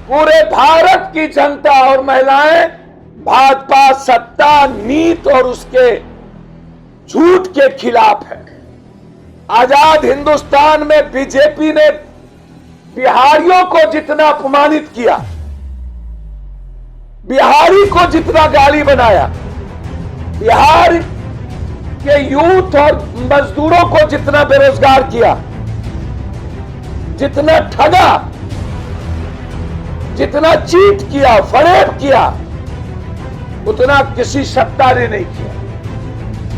पूरे भारत की जनता और महिलाएं भाजपा सत्ता नीति और उसके झूठ के खिलाफ है। आजाद हिंदुस्तान में बीजेपी ने बिहारियों को जितना अपमानित किया, बिहारी को जितना गाली बनाया, बिहार के यूथ और मजदूरों को जितना बेरोजगार किया, जितना ठगा, जितना चीट किया, फरेब किया, उतना किसी सत्ता ने नहीं किया।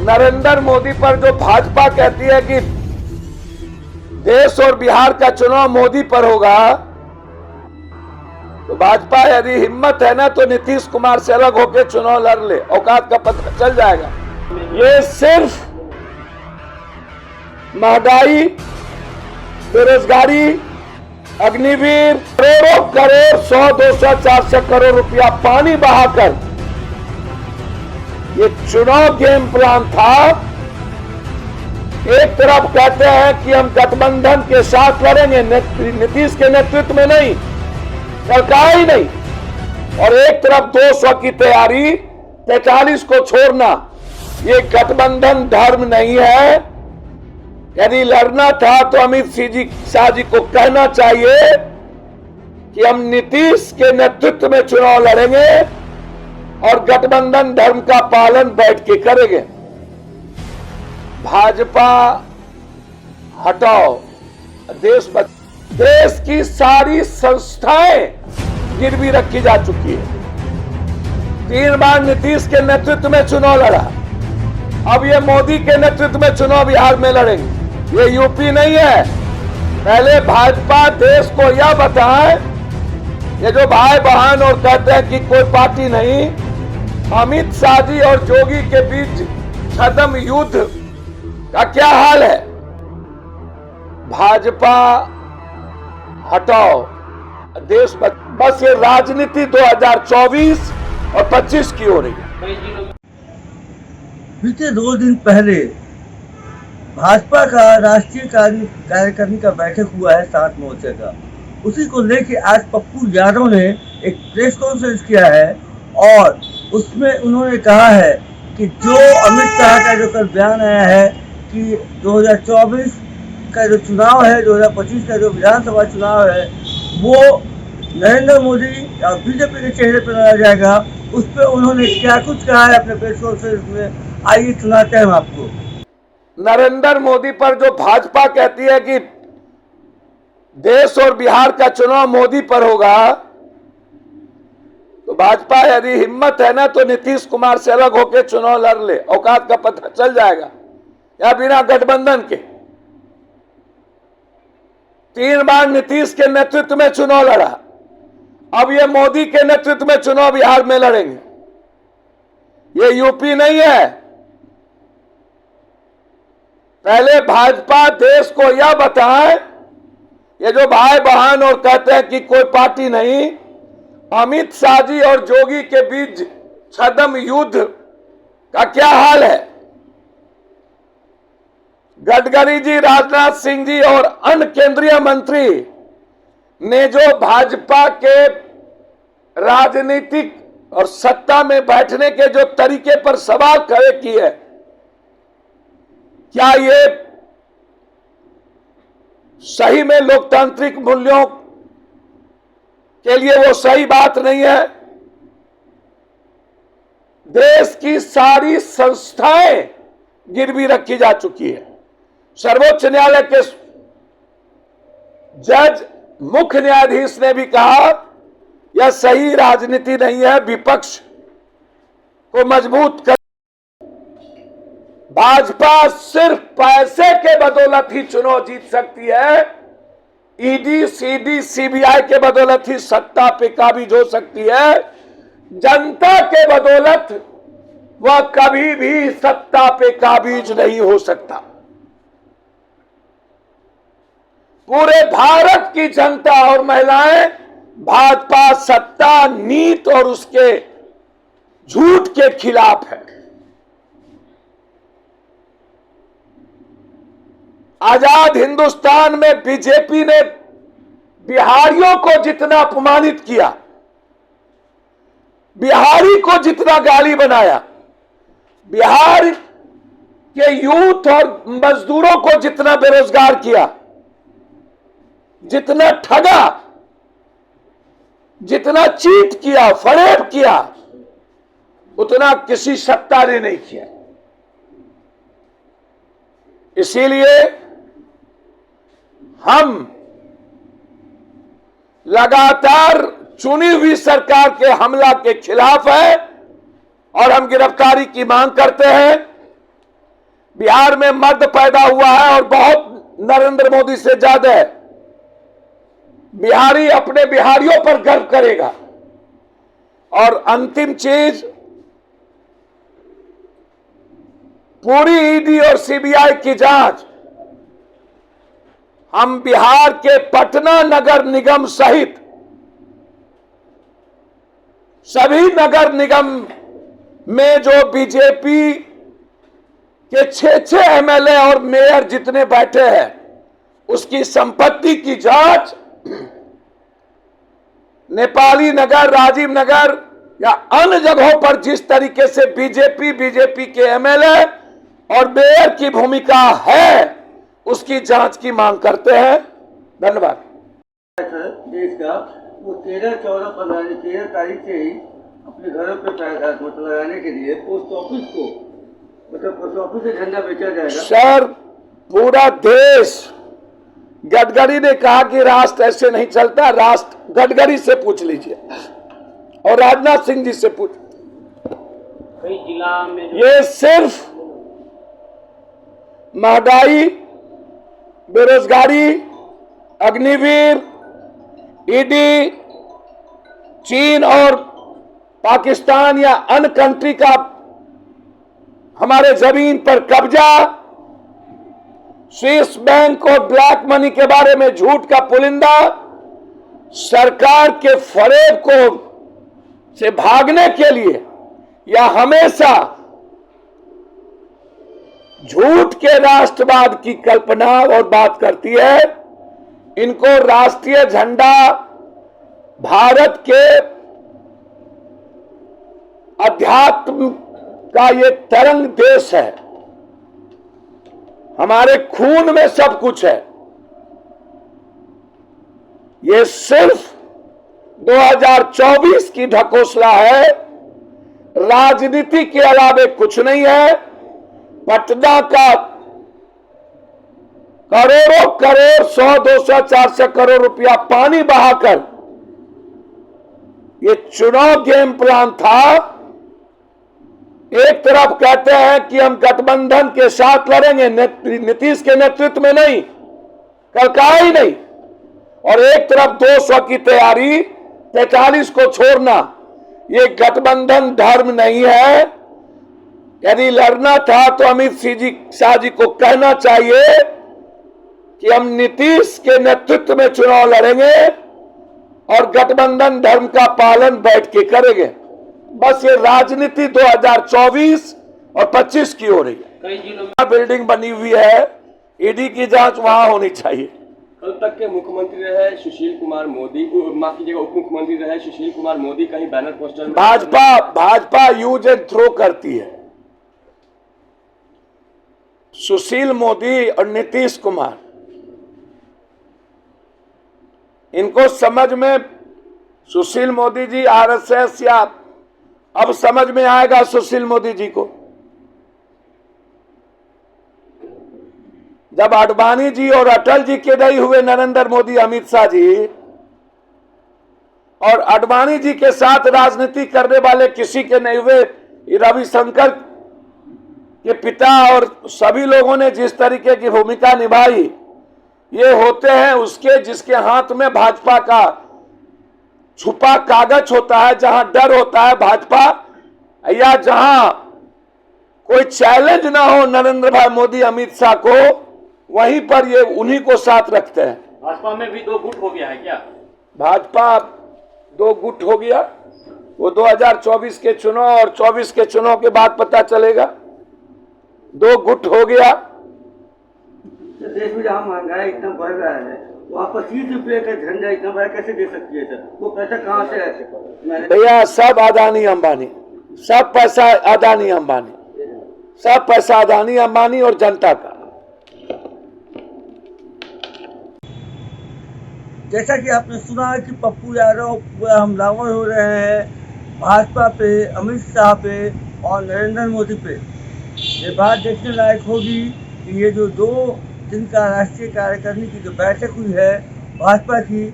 नरेंद्र मोदी पर जो भाजपा कहती है कि देश और बिहार का चुनाव मोदी पर होगा, तो भाजपा यदि हिम्मत है ना तो नीतीश कुमार से अलग होकर चुनाव लड़ ले, औकात का पता चल जाएगा। ये सिर्फ महंगाई, बेरोजगारी, अग्निवीर, करोड़ों करोड़ 100, 200, 400 करोड़ रुपया पानी बहाकर ये चुनाव गेम प्लान था। एक तरफ कहते हैं कि हम गठबंधन के साथ लड़ेंगे, नीतीश के नेतृत्व में नहीं, सरकार ही नहीं, और एक तरफ 200 की तैयारी, 43 को छोड़ना। ये गठबंधन धर्म नहीं है। यदि लड़ना था तो अमित शाह जी को कहना चाहिए कि हम नीतीश के नेतृत्व में चुनाव लड़ेंगे और गठबंधन धर्म का पालन बैठ के करेंगे। भाजपा हटाओ, देश की सारी संस्थाएं गिरवी रखी जा चुकी है। 3 बार नीतीश के नेतृत्व में चुनाव लड़ा, अब ये मोदी के नेतृत्व में चुनाव बिहार में लड़ेंगे। ये यूपी नहीं है। पहले भाजपा देश को यह बताए, ये जो भाई बहन और कहते हैं कि कोई पार्टी नहीं, अमित शाह जी और जोगी के बीच छद्म युद्ध का क्या हाल है। भाजपा हटाओ, देश बस ये राजनीति 2024 और 25 की हो रही है। बीते 2 दिन पहले भाजपा का राष्ट्रीय कार्यकारिणी का बैठक हुआ है 7 मोर्चे का। उसी को लेके आज पप्पू यादव ने एक प्रेस कॉन्फ्रेंस किया है और उसमें उन्होंने कहा है कि जो अमित शाह का जो कल बयान आया है कि 2024 का जो चुनाव है, 2025 का जो विधानसभा चुनाव है, वो नरेंद्र मोदी और बीजेपी के चेहरे पर लड़ा जाएगा। उस पर उन्होंने क्या कुछ कहा है अपने प्रेस कॉन्फ्रेंस में, आइए सुनाते हैं हम आपको। नरेंद्र मोदी पर जो भाजपा कहती है कि देश और बिहार का चुनाव मोदी पर होगा, तो भाजपा यदि हिम्मत है ना तो नीतीश कुमार से अलग होकर चुनाव लड़ ले, औकात का पता चल जाएगा। या बिना गठबंधन के 3 बार नीतीश के नेतृत्व में चुनाव लड़ा, अब ये मोदी के नेतृत्व में चुनाव बिहार में लड़ेंगे। ये यूपी नहीं है। पहले भाजपा देश को यह बताए, ये जो भाई बहन और कहते हैं कि कोई पार्टी नहीं, अमित शाह जी और जोगी के बीच छद्म युद्ध का क्या हाल है। गडकरी जी, राजनाथ सिंह जी और अन्य केंद्रीय मंत्री ने जो भाजपा के राजनीतिक और सत्ता में बैठने के जो तरीके पर सवाल खड़े किए, क्या ये सही में लोकतांत्रिक मूल्यों के लिए वो सही बात नहीं है। देश की सारी संस्थाएं गिरवी रखी जा चुकी है। सर्वोच्च न्यायालय के जज, मुख्य न्यायाधीश ने भी कहा यह सही राजनीति नहीं है, विपक्ष को मजबूत कर। भाजपा सिर्फ पैसे के बदौलत ही चुनाव जीत सकती है। ईडी, सीडी, सीबीआई के बदौलत ही सत्ता पे काबिज हो सकती है। जनता के बदौलत वह कभी भी सत्ता पे काबिज नहीं हो सकता। पूरे भारत की जनता और महिलाएं भाजपा सत्ता नीति और उसके झूठ के खिलाफ है। आजाद हिंदुस्तान में बीजेपी ने बिहारियों को जितना अपमानित किया, बिहारी को जितना गाली बनाया, बिहार के यूथ और मजदूरों को जितना बेरोजगार किया, जितना ठगा, जितना चीट किया, फरेब किया, उतना किसी सत्ता ने नहीं किया। इसीलिए हम लगातार चुनी हुई सरकार के हमला के खिलाफ है और हम गिरफ्तारी की मांग करते हैं। बिहार में मर्द पैदा हुआ है और बहुत नरेंद्र मोदी से ज्यादा है। बिहारी अपने बिहारियों पर गर्व करेगा। और अंतिम चीज, पूरी ईडी और सीबीआई की जांच हम बिहार के पटना नगर निगम सहित सभी नगर निगम में जो बीजेपी के 6 एमएलए और मेयर जितने बैठे हैं उसकी संपत्ति की जांच नेपाली नगर, राजीव नगर या अन्य जगहों पर जिस तरीके से बीजेपी के एमएलए और मेयर की भूमिका है उसकी जांच की मांग करते हैं। धन्यवाद। देश का वो 13, 14, 15, 13 तारीख से ही अपने घरों पे मतलब लगाने के लिए पोस्ट ऑफिस को, मतलब पोस्ट ऑफिस से झंडा बेचा जाएगा। सर, पूरा देश, गडकरी ने कहा कि राष्ट्र ऐसे नहीं चलता। राष्ट्र गडकरी से पूछ लीजिए और राजनाथ सिंह जी से पूछ। कई जिला में ये सिर्फ महंगाई, बेरोजगारी, अग्निवीर, ईडी, चीन और पाकिस्तान या अन्य कंट्री का हमारे जमीन पर कब्जा, स्विस बैंक और ब्लैक मनी के बारे में झूठ का पुलिंदा, सरकार के फरेब को से भागने के लिए या हमेशा झूठ के राष्ट्रवाद की कल्पना और बात करती है। इनको राष्ट्रीय झंडा भारत के अध्यात्म का ये तरंग देश है, हमारे खून में सब कुछ है। ये सिर्फ 2024 की ढकोसला है, राजनीति के अलावे कुछ नहीं है। पटना का करोड़ों करोड़, 100, 200, 400 करोड़ रुपया पानी बहाकर ये चुनाव गेम प्लान था। एक तरफ कहते हैं कि हम गठबंधन के साथ लड़ेंगे, नीतीश के नेतृत्व में नहीं, कल कहा ही नहीं, और एक तरफ 200 की तैयारी, 43 को छोड़ना। ये गठबंधन धर्म नहीं है। यदि लड़ना था तो अमित शाह जी को कहना चाहिए कि हम नीतीश के नेतृत्व में चुनाव लड़ेंगे और गठबंधन धर्म का पालन बैठ के करेंगे। बस ये राजनीति 2024 और 25 की हो रही है। कई जिलों में बिल्डिंग बनी हुई है, ईडी की जांच वहां होनी चाहिए। कल तक के मुख्यमंत्री रहे सुशील कुमार मोदी, माफ कीजिएगा उप मुख्यमंत्री रहे सुशील कुमार मोदी, कहीं बैनर पोस्टर में भाजपा यूज एंड थ्रो करती है। सुशील मोदी और नीतीश कुमार, इनको समझ में, सुशील मोदी जी आरएसएस, या अब समझ में आएगा सुशील मोदी जी को जब आडवाणी जी और अटल जी के नहीं हुए नरेंद्र मोदी, अमित शाह जी, और आडवाणी जी के साथ राजनीति करने वाले किसी के नहीं हुए। रविशंकर के पिता और सभी लोगों ने जिस तरीके की भूमिका निभाई, ये होते हैं उसके जिसके हाथ में भाजपा का छुपा कागज होता है, जहां डर होता है भाजपा, या जहां कोई चैलेंज ना हो नरेंद्र भाई मोदी, अमित शाह को, वहीं पर ये उन्हीं को साथ रखते हैं। भाजपा में भी 2 गुट हो गया है क्या? भाजपा 2 गुट हो गया, वो 2024 के चुनाव और 24 के चुनाव के बाद पता चलेगा। 2 गुट हो गया। देश में जहाँ महंगाई इतना बढ़ रहा है, वहाँ 25 रुपये का झंडा इतना बड़ा कैसे दे सकती है सर? वो पैसा कहाँ से है? भैया सब अदानी अंबानी, सब पैसा अदानी अंबानी, सब पैसा अदानी अंबानी और जनता का। जैसा कि आपने सुना है कि पप्पू यादव पूरा हमलावर हो रहे हैं भाजपा पे, अमित शाह पे और नरेंद्र मोदी पे। ये बात देखने लायक होगी कि ये जो 2 दिन का राष्ट्रीय कार्यकारिणी की जो बैठक हुई है भाजपा की,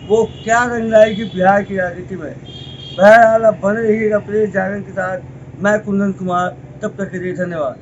वो क्या रंग लाएगी बिहार की राजनीति में। बहरहाल आप बने रहिएगा प्रेस जागरण के साथ। मैं कुंदन कुमार, तब तक के लिए धन्यवाद।